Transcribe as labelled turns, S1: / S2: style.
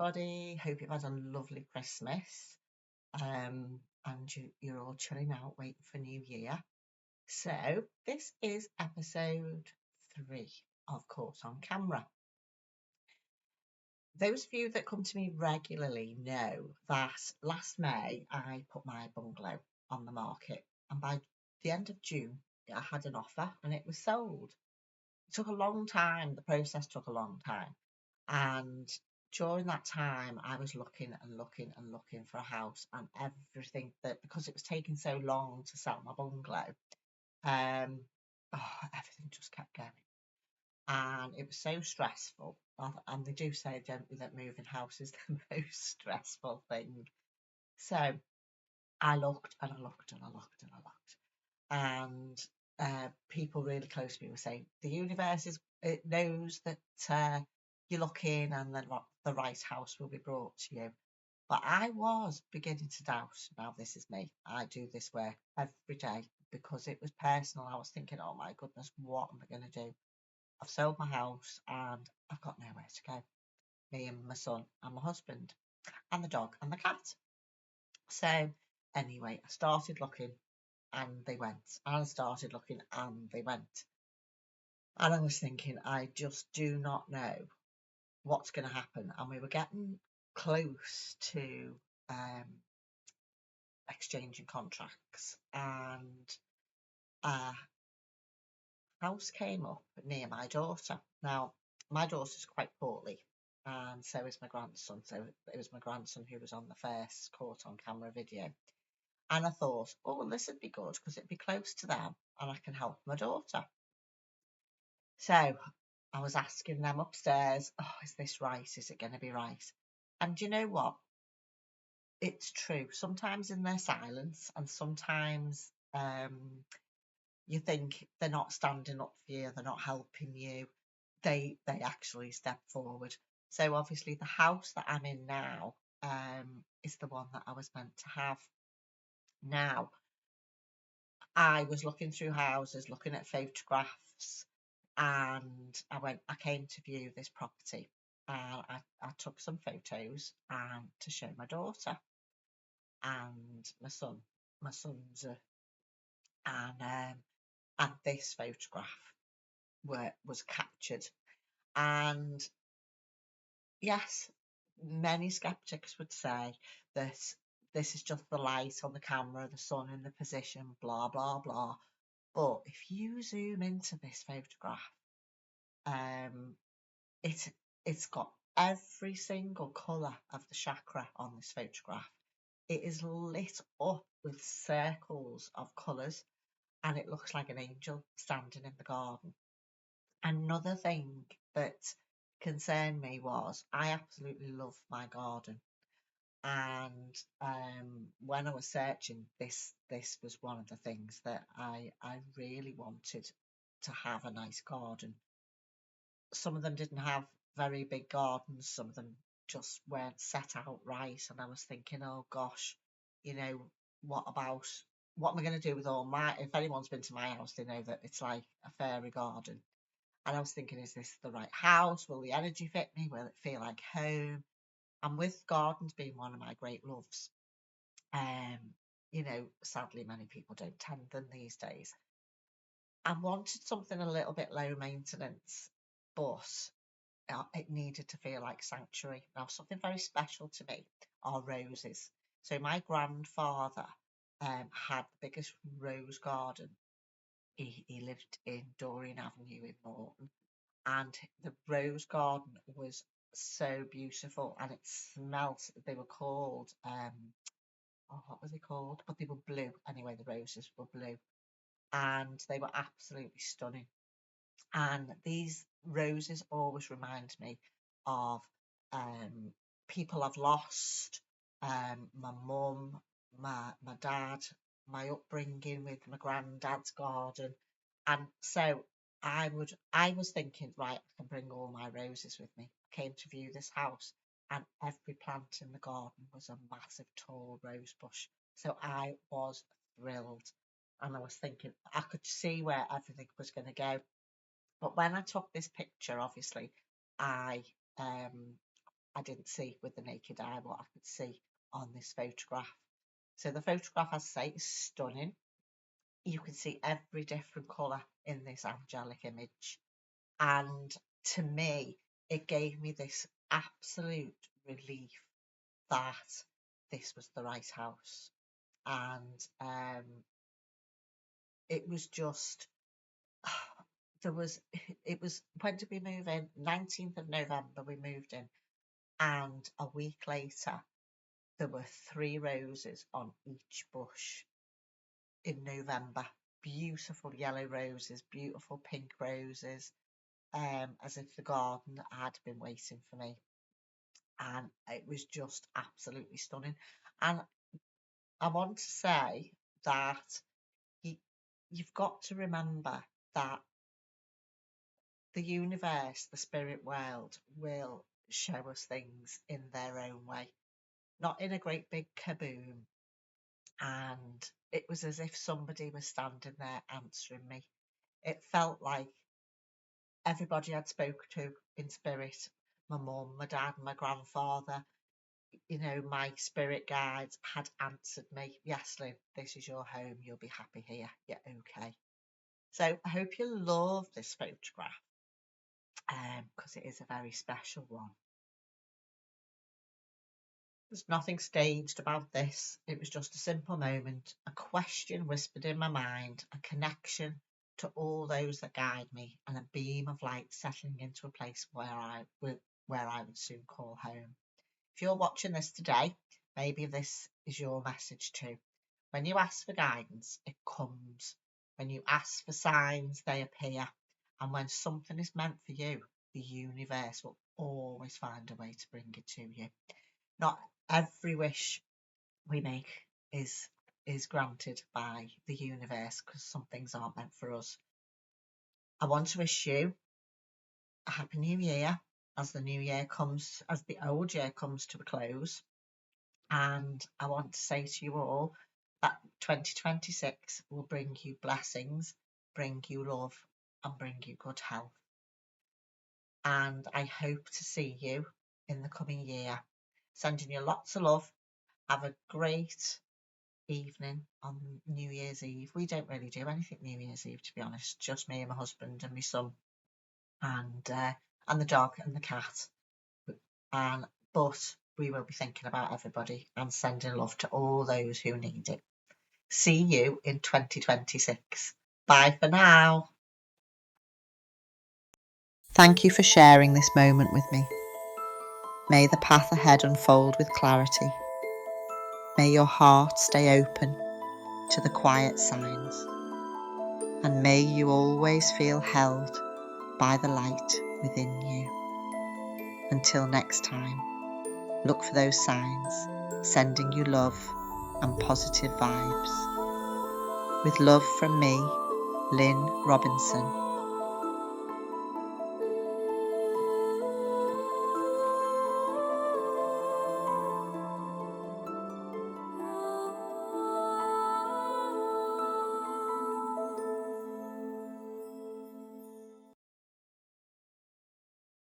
S1: everybody. Hope you've had a lovely Christmas. And you're all chilling out, waiting for New Year. So, this is episode 3 of Caught on Camera. Those of you that come to me regularly know that last May I put my bungalow on the market, and by the end of June, I had an offer and it was sold. It took a long time, the process took a long time. And during that time, I was looking and looking and looking for a house and everything that, because it was taking so long to sell my bungalow, everything just kept going. And it was so stressful. And they do say, don't they, that moving house is the most stressful thing. So I looked and I looked and I looked and I looked. And people really close to me were saying, the universe it knows that you're looking and then the right house will be brought to you. But I was beginning to doubt. Now, this is me. I do this work every day because it was personal. I was thinking, oh my goodness, what am I going to do? I've sold my house and I've got nowhere to go. Me and my son and my husband and the dog and the cat. So, anyway, I started looking and they went. And I started looking and they went. And I was thinking, I just do not know what's going to happen. And we were getting close to exchanging contracts, and a house came up near my daughter. Now, my daughter's quite poorly, and so is my grandson. So it was my grandson who was on the first Caught on Camera video. And I thought, oh, well, this would be good because it'd be close to them and I can help my daughter. So I was asking them upstairs, oh, is this right? Is it going to be right? And you know what? It's true. Sometimes in their silence, and sometimes you think they're not standing up for you, they're not helping you. They actually step forward. So obviously the house that I'm in now is the one that I was meant to have. Now, I was looking through houses, looking at photographs, and I came to view this property. I took some photos and to show my daughter and my son. My son's and this photograph was captured. And yes, many skeptics would say that this is just the light on the camera, the sun in the position, blah blah blah. But if you zoom into this photograph, um, it it's got every single colour of the chakra on this photograph. It is lit up with circles of colours, and it looks like an angel standing in the garden. Another thing that concerned me was I absolutely love my garden, and when I was searching, this was one of the things that I really wanted to have a nice garden. Some of them didn't have very big gardens, some of them just weren't set out right, and I was thinking, oh gosh, you know, what about what am I going to do with all my, if anyone's been to my house, they know that it's like a fairy garden. And I was thinking, is this the right house? Will the energy fit me? Will it feel like home? And with gardens being one of my great loves, um, sadly many people don't tend them these days. I wanted something a little bit low maintenance, but it needed to feel like sanctuary. Now, something very special to me are roses. So my grandfather had the biggest rose garden. He lived in Doreen Avenue in Morton, and the rose garden was so beautiful, and it smelt. They were called oh, what were they called? But they were blue anyway. The roses were blue, and they were absolutely stunning. And these roses always remind me of um, people I've lost, my mum, my dad, my upbringing with my granddad's garden. And so I was thinking, right, I can bring all my roses with me. I came to view this house, and every plant in the garden was a massive tall rose bush. So I was thrilled. And I was thinking I could see where everything was going to go. But when I took this picture, obviously, I I didn't see with the naked eye what I could see on this photograph. So the photograph, as I say, is stunning. You can see every different colour in this angelic image. And to me, it gave me this absolute relief that this was the right house. And it was just, it was, when did we move in? 19th of November we moved in. And a week later, there were 3 roses on each bush in November. Beautiful yellow roses, beautiful pink roses, as if the garden had been waiting for me. And it was just absolutely stunning. And I want to say that you've got to remember that the universe, the spirit world, will show us things in their own way, not in a great big kaboom. And it was as if somebody was standing there answering me. It felt like everybody I'd spoke to in spirit, my mum, my dad, my grandfather, my spirit guides had answered me. Yes, Lynn, this is your home. You'll be happy here. Yeah, okay. So I hope you love this photograph, because it is a very special one. There's nothing staged about this. It was just a simple moment, a question whispered in my mind, a connection to all those that guide me, and a beam of light settling into a place where I would soon call home. If you're watching this today, maybe this is your message too. When you ask for guidance, it comes. When you ask for signs, they appear. And when something is meant for you, the universe will always find a way to bring it to you. Not every wish we make is granted by the universe, because some things aren't meant for us. I want to wish you a happy new year as the old year comes to a close. And I want to say to you all that 2026 will bring you blessings, bring you love, and bring you good health. And I hope to see you in the coming year. Sending you lots of love. Have a great evening on New Year's Eve. We don't really do anything New Year's Eve, to be honest. Just me and my husband and my son, and the dog and the cat. But we will be thinking about everybody and sending love to all those who need it. See you in 2026. Bye for now. Thank you for sharing this moment with me. May the path ahead unfold with clarity. May your heart stay open to the quiet signs. And may you always feel held by the light within you. Until next time, look for those signs, sending you love and positive vibes. With love from me, Lynn Robinson.